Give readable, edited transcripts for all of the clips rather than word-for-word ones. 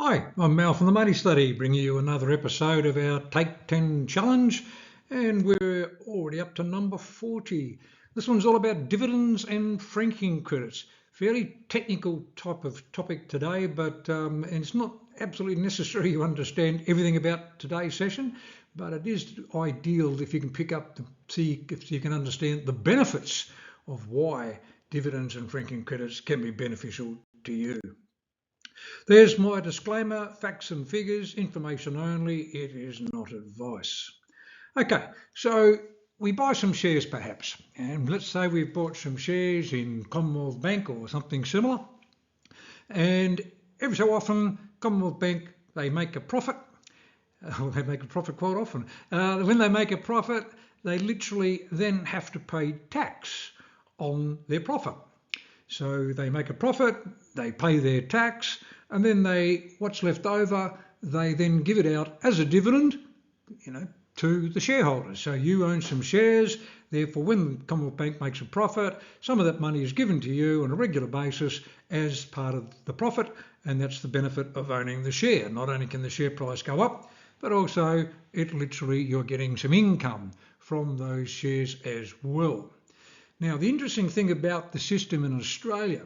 Hi, I'm Mal from the Money Study, bringing you another episode of our Take 10 Challenge, and we're already up to number 40. This one's all about dividends and franking credits. Fairly technical type of topic today, but it's not absolutely necessary you understand everything about today's session, but it is ideal if you can pick up, see if you can understand the benefits of why dividends and franking credits can be beneficial to you. There's my disclaimer, facts and figures, information only, it is not advice. Okay, so we buy some shares perhaps, and let's say we've bought some shares in Commonwealth Bank or something similar, and every so often Commonwealth Bank, they make a profit. Well, they make a profit quite often. When they make a profit, they literally then have to pay tax on their profit. So they make a profit, they pay their tax, and then what's left over, they then give it out as a dividend, to the shareholders. So you own some shares, therefore when the Commonwealth Bank makes a profit, some of that money is given to you on a regular basis as part of the profit, and that's the benefit of owning the share. Not only can the share price go up, but also you're getting some income from those shares as well. Now, the interesting thing about the system in Australia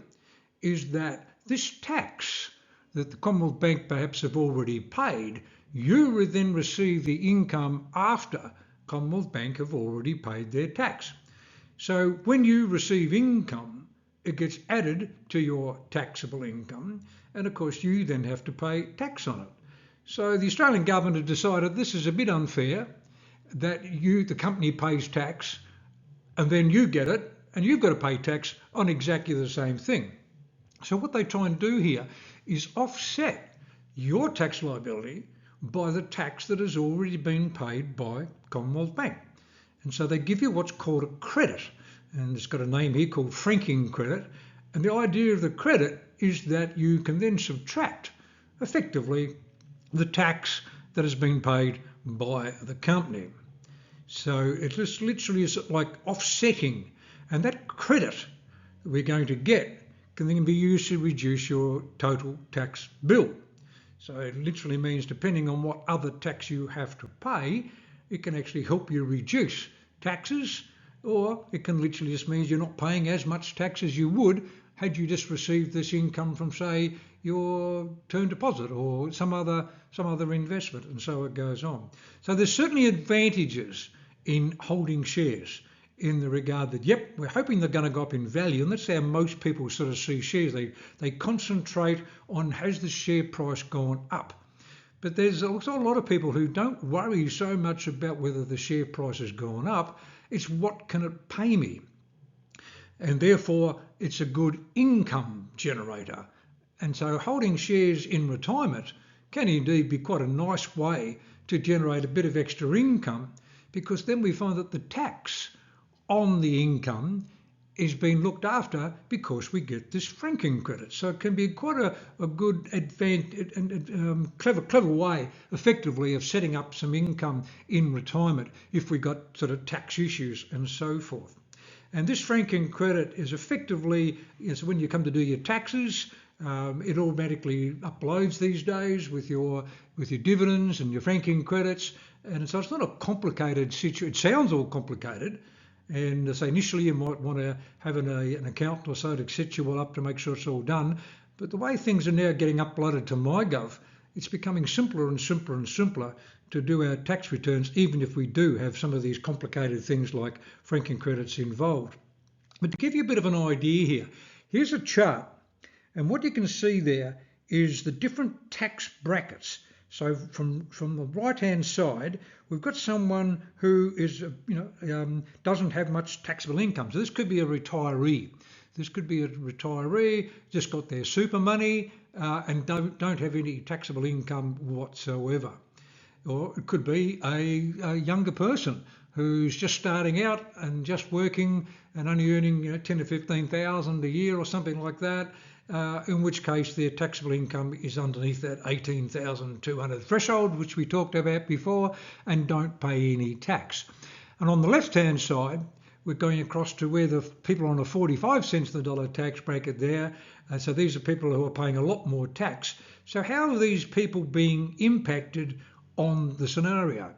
is that this tax that the Commonwealth Bank perhaps have already paid, you would then receive the income after Commonwealth Bank have already paid their tax. So when you receive income, it gets added to your taxable income, and of course you then have to pay tax on it. So the Australian government have decided this is a bit unfair, that the company pays tax, and then you get it, and you've got to pay tax on exactly the same thing. So what they try and do here is offset your tax liability by the tax that has already been paid by Commonwealth Bank. And so they give you what's called a credit, and it's got a name here called franking credit. And the idea of the credit is that you can then subtract, effectively, the tax that has been paid by the company. So it just literally is like offsetting, and that credit that we're going to get can then be used to reduce your total tax bill. So it literally means depending on what other tax you have to pay, it can actually help you reduce taxes, or it can literally just mean you're not paying as much tax as you would had you just received this income from, say, your term deposit or some other investment, and so it goes on. So there's certainly advantages in holding shares in the regard that, yep, we're hoping they're going to go up in value, and that's how most people sort of see shares. They concentrate on, has the share price gone up? But there's also a lot of people who don't worry so much about whether the share price has gone up. It's what can it pay me? And therefore it's a good income generator. And so holding shares in retirement can indeed be quite a nice way to generate a bit of extra income, because then we find that the tax on the income is being looked after because we get this franking credit. So it can be quite a good advantage and clever way, effectively, of setting up some income in retirement if we got sort of tax issues and so forth. And this franking credit is effectively, so when you come to do your taxes, it automatically uploads these days with your dividends and your franking credits. And so it's not a complicated situation. It sounds all complicated. And so initially you might want to have an accountant or so to set you all up to make sure it's all done. But the way things are now getting uploaded to MyGov, it's becoming simpler and simpler and simpler to do our tax returns, even if we do have some of these complicated things like franking credits involved. But to give you a bit of an idea here, here's a chart, and what you can see there is the different tax brackets. So from the right-hand side, we've got someone who is, doesn't have much taxable income. So this could be a retiree. This could be a retiree, just got their super money and don't have any taxable income whatsoever. Or it could be a younger person who's just starting out and just working and only earning 10 to 15,000 a year or something like that. In which case their taxable income is underneath that 18,200 threshold, which we talked about before, and don't pay any tax. And on the left-hand side, we're going across to where the people on a 45 cents the dollar tax bracket there. So these are people who are paying a lot more tax. So how are these people being impacted on the scenario?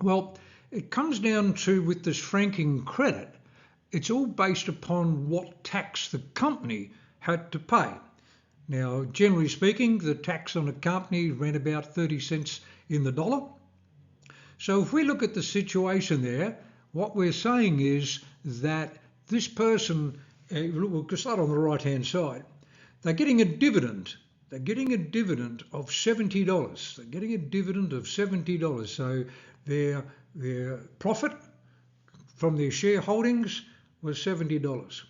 Well, it comes down to, with this franking credit, it's all based upon what tax the company had to pay. Now, generally speaking, the tax on a company ran about 30 cents in the dollar. So if we look at the situation there, what we're saying is that this person, we'll start on the right-hand side, they're getting a dividend. They're getting a dividend of $70. They're getting a dividend of $70. So their profit from their shareholdings was $70.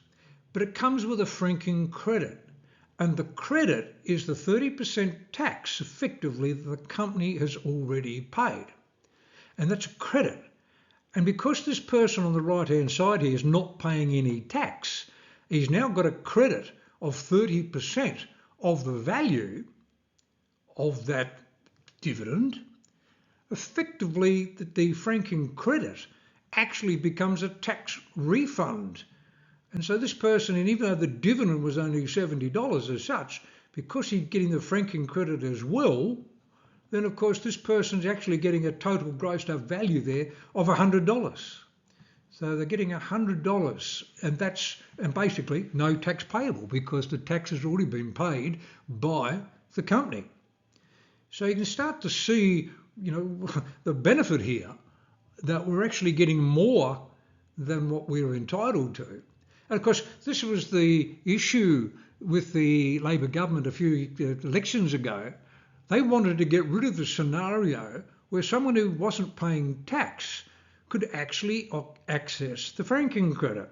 But it comes with a franking credit. And the credit is the 30% tax, effectively, that the company has already paid. And that's a credit. And because this person on the right-hand side here is not paying any tax, he's now got a credit of 30% of the value of that dividend. Effectively, the franking credit actually becomes a tax refund. And so this person, and even though the dividend was only $70 as such, because he's getting the franking credit as well, then of course this person's actually getting a total grossed up value there of $100. So they're getting $100, and basically no tax payable because the tax has already been paid by the company. So you can start to see, the benefit here, that we're actually getting more than what we're entitled to. And of course, this was the issue with the Labor government a few elections ago. They wanted to get rid of the scenario where someone who wasn't paying tax could actually access the franking credit.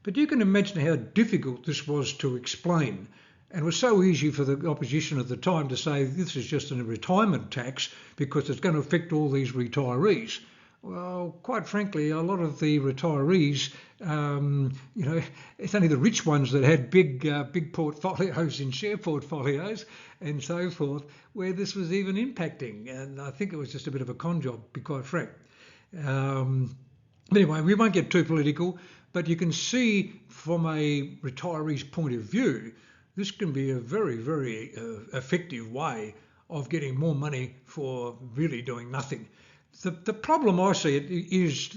But you can imagine how difficult this was to explain. And it was so easy for the opposition at the time to say this is just a retirement tax because it's going to affect all these retirees. Well, quite frankly, a lot of the retirees, it's only the rich ones that had big portfolios in share portfolios and so forth, where this was even impacting. And I think it was just a bit of a con job, to be quite frank. Anyway, we won't get too political, but you can see from a retiree's point of view, this can be a very, very effective way of getting more money for really doing nothing. The problem I see it is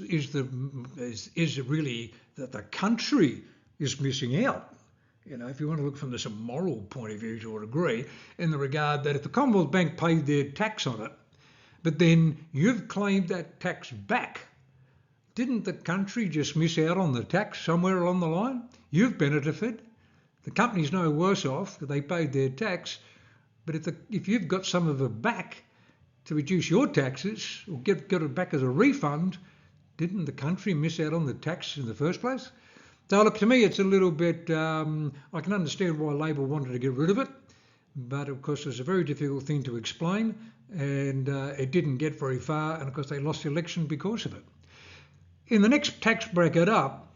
really that the country is missing out. If you want to look from this moral point of view to a degree, in the regard that if the Commonwealth Bank paid their tax on it, but then you've claimed that tax back, didn't the country just miss out on the tax somewhere along the line? You've benefited. The company's no worse off because they paid their tax, but if you've got some of it back to reduce your taxes or get it back as a refund, didn't the country miss out on the tax in the first place? So look, to me it's a little bit, I can understand why Labor wanted to get rid of it, but of course it's a very difficult thing to explain, and it didn't get very far, and of course they lost the election because of it. In the next tax bracket up,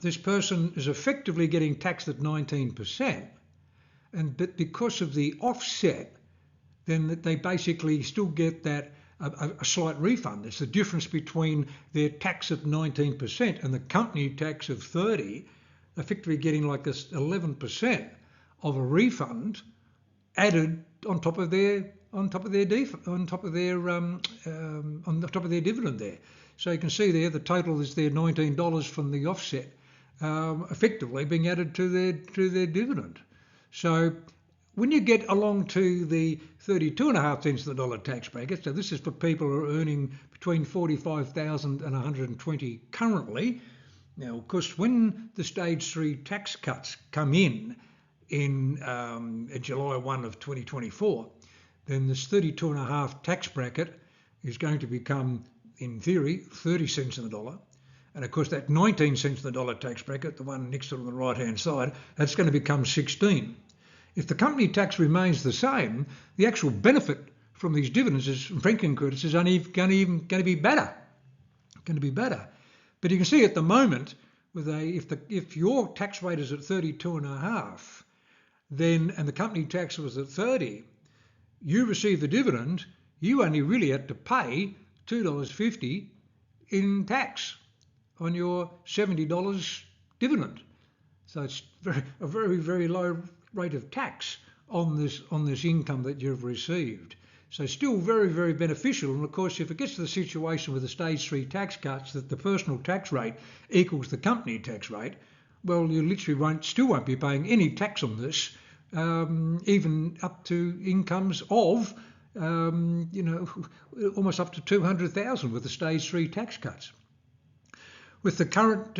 this person is effectively getting taxed at 19%, but because of the offset, then they basically still get that a slight refund. It's the difference between their tax at 19% and the company tax of 30%, effectively getting like this 11% of a refund added on top of their dividend there. So you can see there the total is their $19 from the offset, effectively being added to their dividend. So when you get along to the 32.5 cents of the dollar tax bracket, so this is for people who are earning between 45,000 and 120 currently. Now, of course, when the stage 3 tax cuts come in July 1 of 2024, then this 32.5 tax bracket is going to become, in theory, 30 cents in the dollar. And of course, that 19 cents in the dollar tax bracket, the one next to it on the right-hand side, that's going to become 16. If the company tax remains the same, the actual benefit from these dividends from franking credits is only going to be better. But you can see at the moment, if your tax rate is at 32.5, then and the company tax was at 30, you receive the dividend, you only really had to pay $2.50 in tax. on your $70 dividend. So it's a very, very low rate of tax on this income that you've received. So still very, very beneficial. And of course, if it gets to the situation with the stage 3 tax cuts that the personal tax rate equals the company tax rate, well, you literally still won't be paying any tax on this, even up to incomes of, almost up to 200,000 with the stage 3 tax cuts. With the current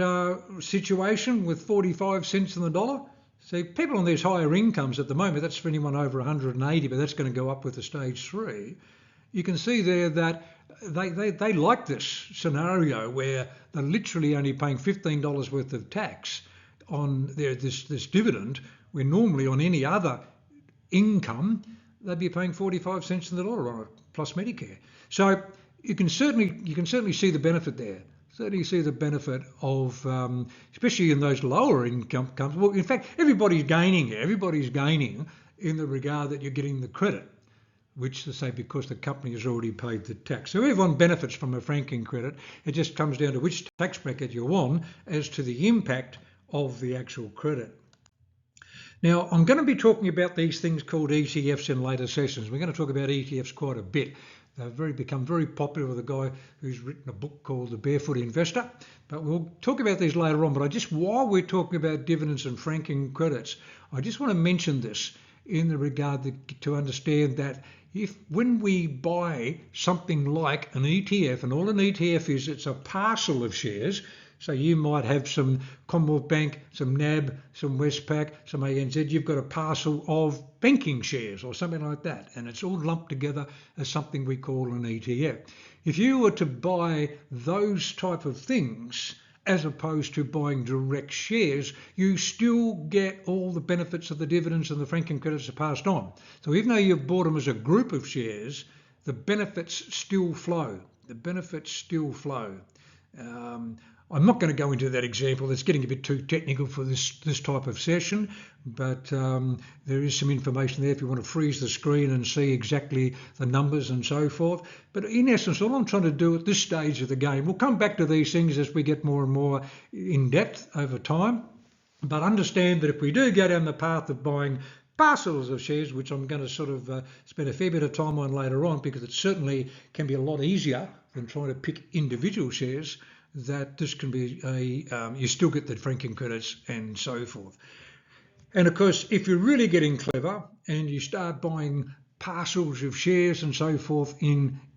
situation with 45 cents on the dollar, see, people on these higher incomes at the moment, that's for anyone over 180, but that's going to go up with the stage 3. You can see there that they like this scenario where they're literally only paying $15 worth of tax on this dividend, where normally on any other income they'd be paying 45 cents on the dollar on it, plus Medicare. So you can certainly see the benefit there. Certainly see the benefit of, especially in those lower income. Well, in fact, everybody's gaining here. Everybody's gaining in the regard that you're getting the credit, which to say because the company has already paid the tax. So everyone benefits from a franking credit. It just comes down to which tax bracket you're on as to the impact of the actual credit. Now, I'm going to be talking about these things called ETFs in later sessions. We're going to talk about ETFs quite a bit. They've become very popular with a guy who's written a book called The Barefoot Investor. But we'll talk about these later on. But while we're talking about dividends and franking credits, I just want to mention this in the regard to understand that when we buy something like an ETF, and all an ETF is, it's a parcel of shares. So you might have some Commonwealth Bank, some NAB, some Westpac, some ANZ. You've got a parcel of banking shares or something like that. And it's all lumped together as something we call an ETF. If you were to buy those type of things, as opposed to buying direct shares, you still get all the benefits of the dividends and the franking credits are passed on. So even though you've bought them as a group of shares, the benefits still flow. The benefits still flow. I'm not going to go into that example. It's getting a bit too technical for this type of session, but there is some information there if you want to freeze the screen and see exactly the numbers and so forth. But in essence, all I'm trying to do at this stage of the game, we'll come back to these things as we get more and more in depth over time, but understand that if we do go down the path of buying parcels of shares, which I'm going to sort of spend a fair bit of time on later on, because it certainly can be a lot easier than trying to pick individual shares, that this can be you still get the franking credits and so forth. And of course, if you're really getting clever and you start buying parcels of shares and so forth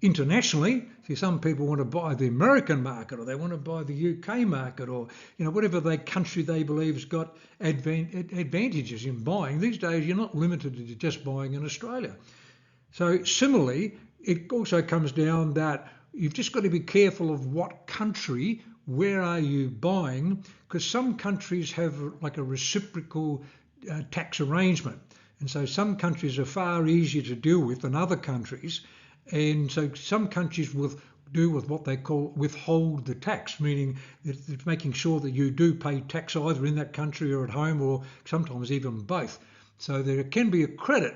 internationally, see, some people want to buy the American market or they want to buy the UK market or whatever country they believe has got advantages in buying. These days, you're not limited to just buying in Australia. So similarly, it also comes down that you've just got to be careful of what country, where are you buying, because some countries have like a reciprocal tax arrangement. And so some countries are far easier to deal with than other countries. And so some countries will do with what they call withhold the tax, meaning it's making sure that you do pay tax either in that country or at home, or sometimes even both. So there can be a credit,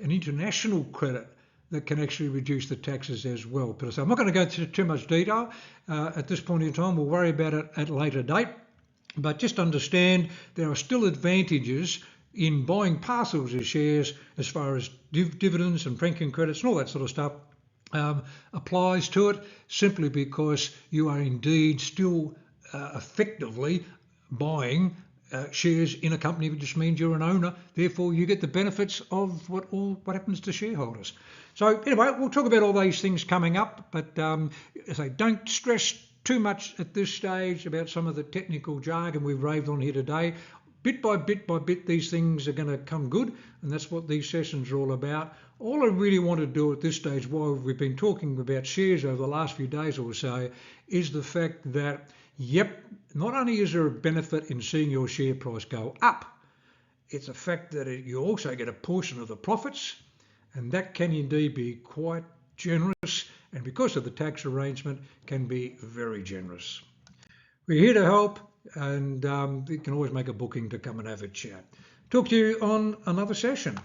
an international credit, that can actually reduce the taxes as well. But so I'm not going to go into too much detail at this point in time. We'll worry about it at a later date. But just understand there are still advantages in buying parcels of shares as far as dividends and franking credits and all that sort of stuff applies to it, simply because you are indeed still effectively buying shares in a company, which just means you're an owner. Therefore, you get the benefits of what happens to shareholders. So anyway, we'll talk about all these things coming up, but as I say, don't stress too much at this stage about some of the technical jargon we've raved on here today. Bit by bit, these things are going to come good, and that's what these sessions are all about. All I really want to do at this stage, while we've been talking about shares over the last few days or so, is the fact that, yep, not only is there a benefit in seeing your share price go up, it's a fact that you also get a portion of the profits, and that can indeed be quite generous, and because of the tax arrangement, can be very generous. We're here to help, and you can always make a booking to come and have a chat. Talk to you on another session.